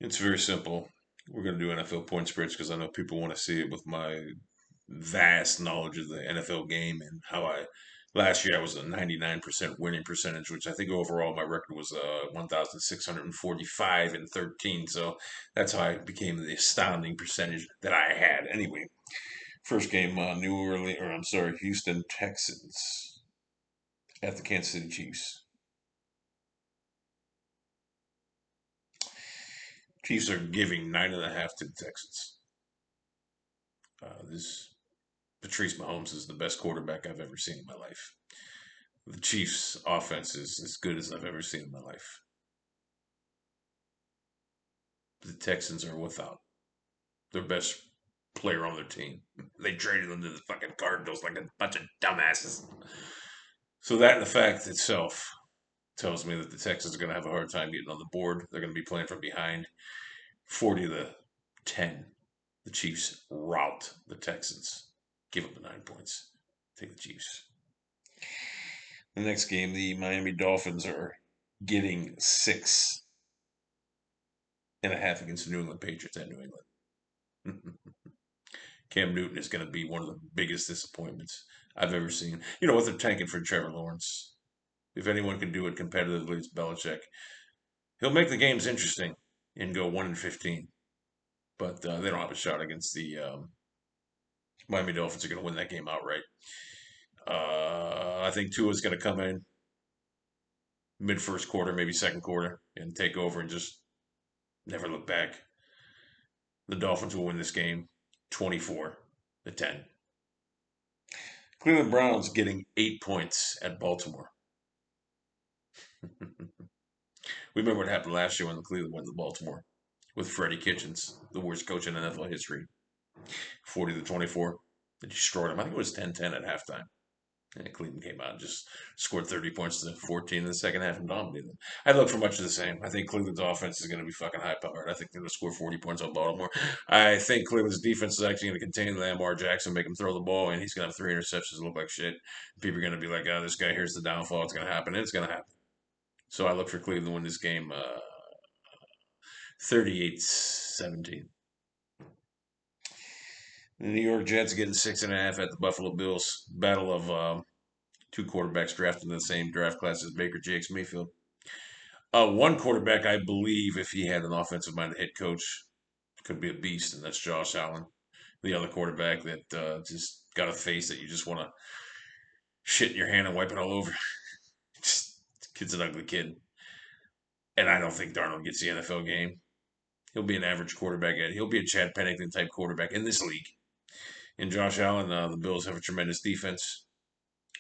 It's very simple. We're going to do NFL point spreads because I know people want to see it with my vast knowledge of the NFL game and how last year I was a 99% winning percentage, which I think overall my record was 1,645 and 13. So that's how I became the astounding percentage that I had. Anyway, first game, Houston Texans at the Kansas City Chiefs. Chiefs are giving 9.5 to the Texans. This Patrice Mahomes is the best quarterback I've ever seen in my life. The Chiefs' offense is as good as I've ever seen in my life. The Texans are without their best player on their team. They traded them to the fucking Cardinals like a bunch of dumbasses. So that in the fact itself tells me that the Texans are going to have a hard time getting on the board. They're going to be playing from behind. 40-10. The Chiefs rout the Texans. Give up the 9 points. Take the Chiefs. The next game, the Miami Dolphins are getting 6.5 against the New England Patriots at New England. Cam Newton is going to be one of the biggest disappointments I've ever seen. You know what? They're tanking for Trevor Lawrence. If anyone can do it competitively, it's Belichick. He'll make the games interesting and go 1-15, but they don't have a shot against the Miami Dolphins. Are going to win that game outright. I think Tua's going to come in mid first quarter, maybe second quarter, and take over and just never look back. The Dolphins will win this game 24-10. Cleveland Browns getting 8 points at Baltimore. We remember what happened last year when the Cleveland went to Baltimore with Freddie Kitchens, the worst coach in NFL history. 40-24. They destroyed them. I think it was 10-10 at halftime. And Cleveland came out and just scored 30 points to 14 in the second half and dominated them. I look for much of the same. I think Cleveland's offense is going to be fucking high powered. I think they're going to score 40 points on Baltimore. I think Cleveland's defense is actually going to contain Lamar Jackson, make him throw the ball, and he's going to have 3 interceptions and look like shit. People are going to be like, oh, this guy, here's the downfall. It's going to happen. And it's going to happen. So I look for Cleveland to win this game 38-17. The New York Jets getting 6.5 at the Buffalo Bills. Battle of two quarterbacks drafted in the same draft class as Baker Jakes Mayfield. One quarterback, I believe, if he had an offensive-minded head coach, could be a beast, and that's Josh Allen. The other quarterback that just got a face that you just want to shit in your hand and wipe it all over. Kid's an ugly kid. And I don't think Darnold gets the NFL game. He'll be an average quarterback. He'll be a Chad Pennington type quarterback in this league. And Josh Allen, the Bills have a tremendous defense.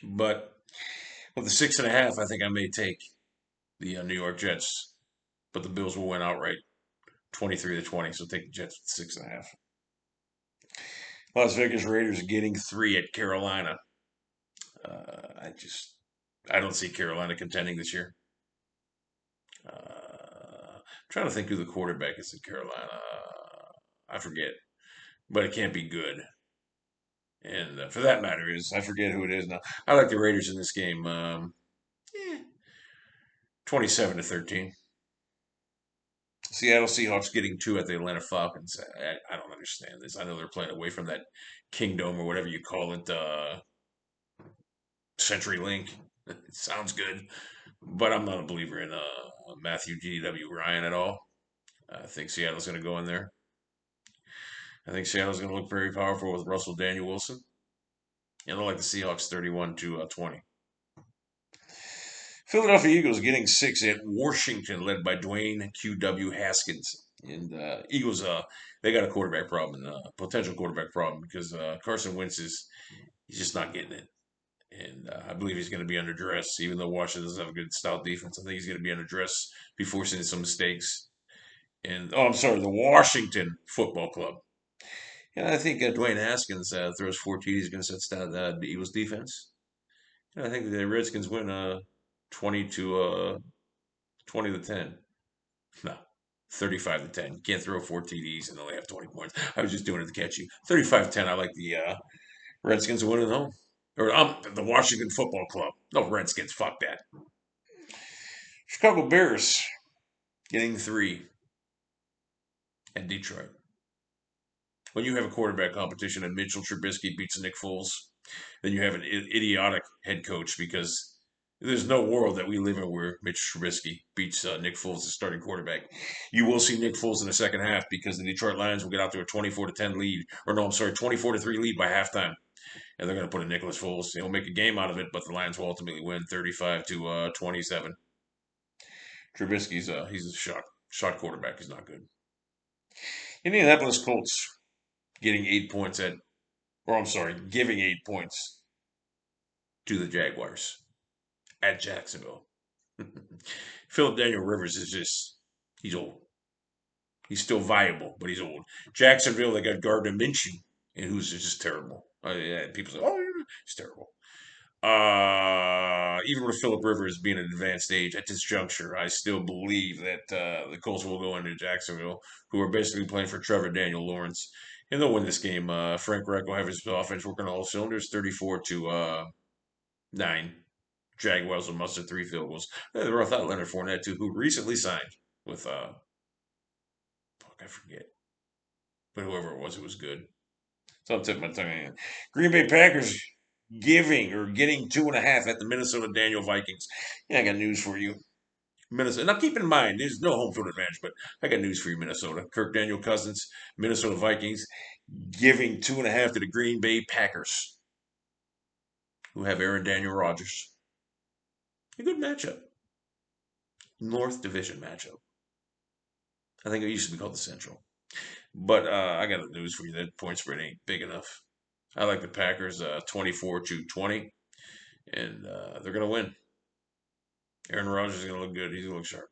But with the 6.5, I think I may take the New York Jets. But the Bills will win outright 23-20. So take the Jets with 6.5. Las Vegas Raiders getting 3 at Carolina. I don't see Carolina contending this year. I'm trying to think who the quarterback is in Carolina. I forget, but it can't be good. And for that matter, I forget who it is now. I like the Raiders in this game. 27-13. Seattle Seahawks getting 2 at the Atlanta Falcons. I don't understand this. I know they're playing away from that Kingdom or whatever you call it, CenturyLink. It sounds good, but I'm not a believer in Matthew G.W. Ryan at all. I think Seattle's going to go in there. I think Seattle's going to look very powerful with Russell Daniel Wilson. And I like the Seahawks 31-20. Philadelphia Eagles getting 6 at Washington, led by Dwayne Q.W. Haskins. And Eagles, they got a quarterback problem, potential quarterback problem, because Carson Wentz he's just not getting it. And I believe he's going to be under duress, even though Washington doesn't have a good stout defense. I think he's going to be under duress, be forcing some mistakes. And, the Washington Football Club. And I think Dwayne Haskins throws 4 TDs against the Eagles defense. And I think the Redskins win 20-10. No, 35-10. Can't throw 4 TDs and only have 20 points. I was just doing it to catch you. 35-10. I like the Redskins winning at home. Or the Washington Football Club. No, Redskins. Fuck that. Chicago Bears getting 3 at Detroit. When you have a quarterback competition and Mitchell Trubisky beats Nick Foles, then you have an idiotic head coach because there's no world that we live in where Mitch Trubisky beats Nick Foles, the starting quarterback. You will see Nick Foles in the second half because the Detroit Lions will get out to a 24-10 lead, or no, I'm sorry, 24-3 lead by halftime, and they're going to put a Nicholas Foles. They'll make a game out of it, but the Lions will ultimately win 35-27. Trubisky's he's a shot quarterback. He's not good. Indianapolis Colts getting 8 points I'm sorry, giving 8 points to the Jaguars at Jacksonville. Philip Daniel Rivers is he's old. He's still viable, but he's old. Jacksonville, they got Gardner Minshew, and who's just terrible. Yeah, people say, oh, he's terrible. Even with Philip Rivers being at an advanced age at this juncture, I still believe that the Colts will go into Jacksonville, who are basically playing for Trevor Daniel Lawrence, and they'll win this game. Frank Reich will have his offense working on all cylinders, 34-9. Jaguars will muster 3 field goals. They were without Leonard Fournette too, who recently signed with I forget, but whoever it was good. So I'm tipping my tongue in. Green Bay Packers getting 2.5 at the Minnesota Daniel Vikings. Yeah, I got news for you. Minnesota. Now keep in mind, there's no home field advantage, but I got news for you, Minnesota. Kirk Daniel Cousins, Minnesota Vikings, giving 2.5 to the Green Bay Packers, who have Aaron Daniel Rodgers. A good matchup. North Division matchup. I think it used to be called the Central. But I got news for you. That point spread ain't big enough. I like the Packers 24-20, and they're going to win. Aaron Rodgers is going to look good. He's going to look sharp.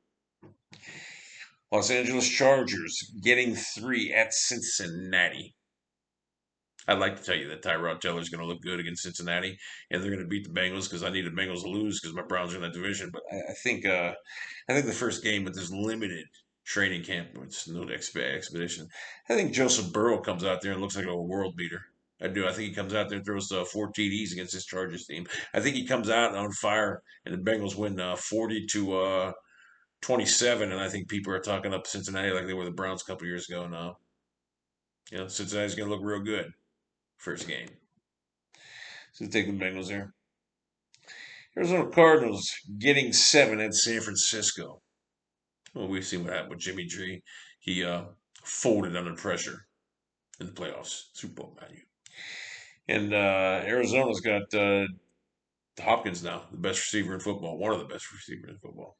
Los Angeles Chargers getting 3 at Cincinnati. I'd like to tell you that Tyrod Taylor is going to look good against Cincinnati, and they're going to beat the Bengals because I need the Bengals to lose because my Browns are in that division. But I think the first game with this limited training camp, it's no expedition. I think Joseph Burrow comes out there and looks like a world beater. I do. I think he comes out there and throws 4 TDs against this Chargers team. I think he comes out on fire, and the Bengals win 40-27. And I think people are talking up Cincinnati like they were the Browns a couple years ago. Now, Cincinnati's going to look real good first game. So take the Bengals there. Arizona Cardinals getting 7 at San Francisco. Well, we've seen what happened with Jimmy G. He folded under pressure in the playoffs. Super Bowl value. And Arizona's got Hopkins now, the best receiver in football, one of the best receivers in football.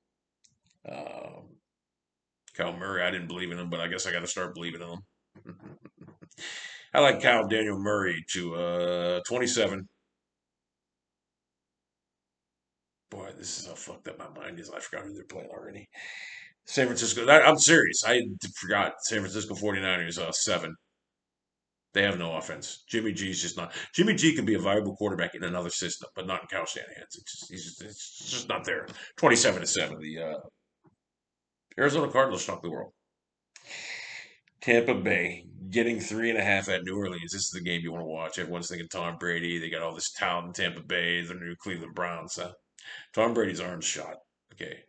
Kyle Murray, I didn't believe in him, but I guess I got to start believing in him. I like Kyle Daniel Murray to 27. Boy, this is how fucked up my mind is. I forgot who they're playing already. San Francisco. I'm serious. I forgot. San Francisco 49ers 7. They have no offense. Jimmy G's just not. Jimmy G can be a viable quarterback in another system, but not in Kyle Shanahan's. It's just not there. 27-7. The Arizona Cardinals shocked the world. Tampa Bay getting 3.5 at New Orleans. This is the game you want to watch. Everyone's thinking Tom Brady. They got all this talent in Tampa Bay. The new Cleveland Browns. Tom Brady's arm's shot. Okay.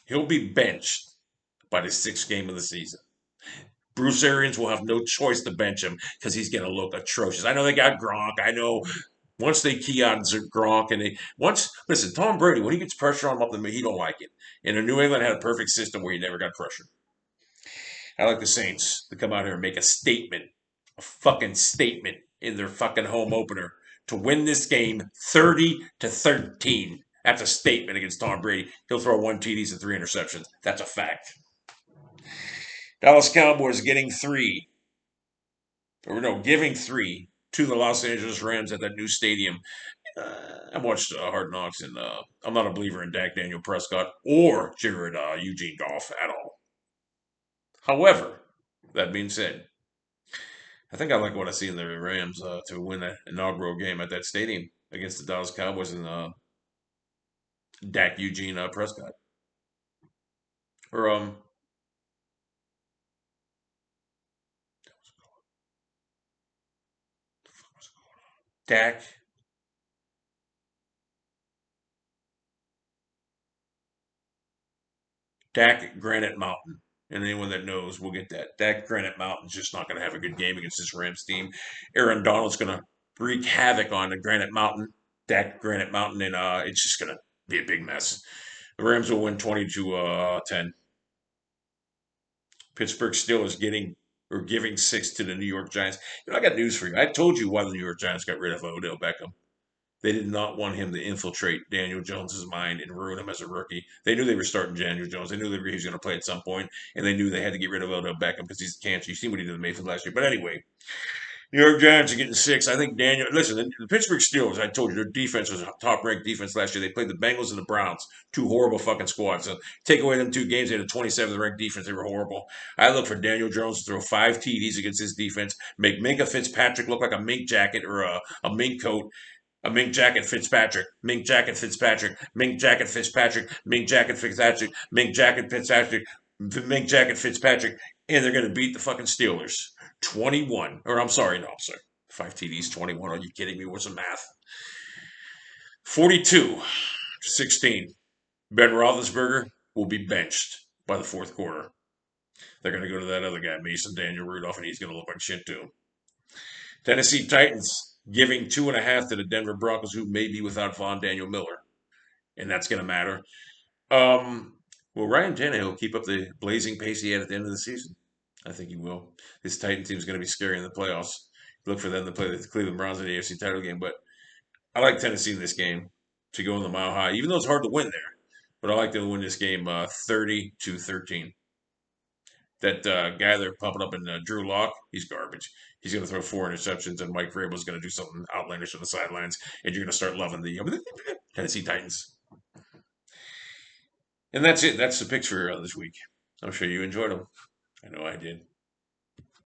He'll be benched by the 6th game of the season. Bruce Arians will have no choice to bench him because he's going to look atrocious. I know they got Gronk. I know once they key on Gronk listen, Tom Brady, when he gets pressure on him up the middle, he don't like it. And New England had a perfect system where he never got pressure. I like the Saints to come out here and make a statement, a fucking statement in their fucking home opener to win this game 30-13. That's a statement against Tom Brady. He'll throw 1 TDs and 3 interceptions. That's a fact. Dallas Cowboys giving 3 to the Los Angeles Rams at that new stadium. I watched Hard Knocks, and I'm not a believer in Dak Daniel Prescott or Jared Eugene Goff at all. However, that being said, I think I like what I see in the Rams to win that inaugural game at that stadium against the Dallas Cowboys and Dak Eugene Prescott. Or Dak Granite Mountain And anyone that knows will get that. That Granite Mountain's just not going to have a good game against this Rams team. Aaron Donald's going to wreak havoc on the Granite Mountain, that Granite Mountain, and it's just going to be a big mess. The Rams will win 20-10. Pittsburgh still is giving 6 to the New York Giants. I got news for you. I told you why the New York Giants got rid of Odell Beckham. They did not want him to infiltrate Daniel Jones's mind and ruin him as a rookie. They knew they were starting Daniel Jones. They knew that he was going to play at some point, and they knew they had to get rid of Odell Beckham because he's cancer. You see what he did to Mayfield last year. But anyway, New York Giants are getting 6. I think Daniel. Listen, the Pittsburgh Steelers. I told you their defense was a top-ranked defense last year. They played the Bengals and the Browns, two horrible fucking squads. So take away them two games, they had a 27th ranked defense. They were horrible. I look for Daniel Jones to throw 5 TDs against his defense, make Minka Fitzpatrick look like a mink jacket or a mink coat. A mink jacket Fitzpatrick, mink jacket Fitzpatrick, mink jacket Fitzpatrick, mink jacket Fitzpatrick, mink jacket Fitzpatrick, mink jacket Fitzpatrick, and they're going to beat the fucking Steelers 21. Or I'm sorry, no, I'm sorry, 5 TDs, 21. Are you kidding me? What's the math? 42-16. Ben Roethlisberger will be benched by the fourth quarter. They're going to go to that other guy, Mason Daniel Rudolph, and he's going to look like shit too. Tennessee Titans giving 2.5 to the Denver Broncos, who may be without Von Daniel Miller, and that's going to matter. Will Ryan Tannehill keep up the blazing pace he had at the end of the season? I think he will. This Titan team is going to be scary in the playoffs. Look for them to play the Cleveland Browns in the AFC title game, but I like Tennessee in this game to go in the mile high, even though it's hard to win there. But I like them to win this game 30-13. That guy they're pumping up in Drew Lock, he's garbage. He's going to throw 4 interceptions, and Mike Vrabel's going to do something outlandish on the sidelines, and you're going to start loving the Tennessee Titans. And that's it. That's the picks for this week. I'm sure you enjoyed them. I know I did.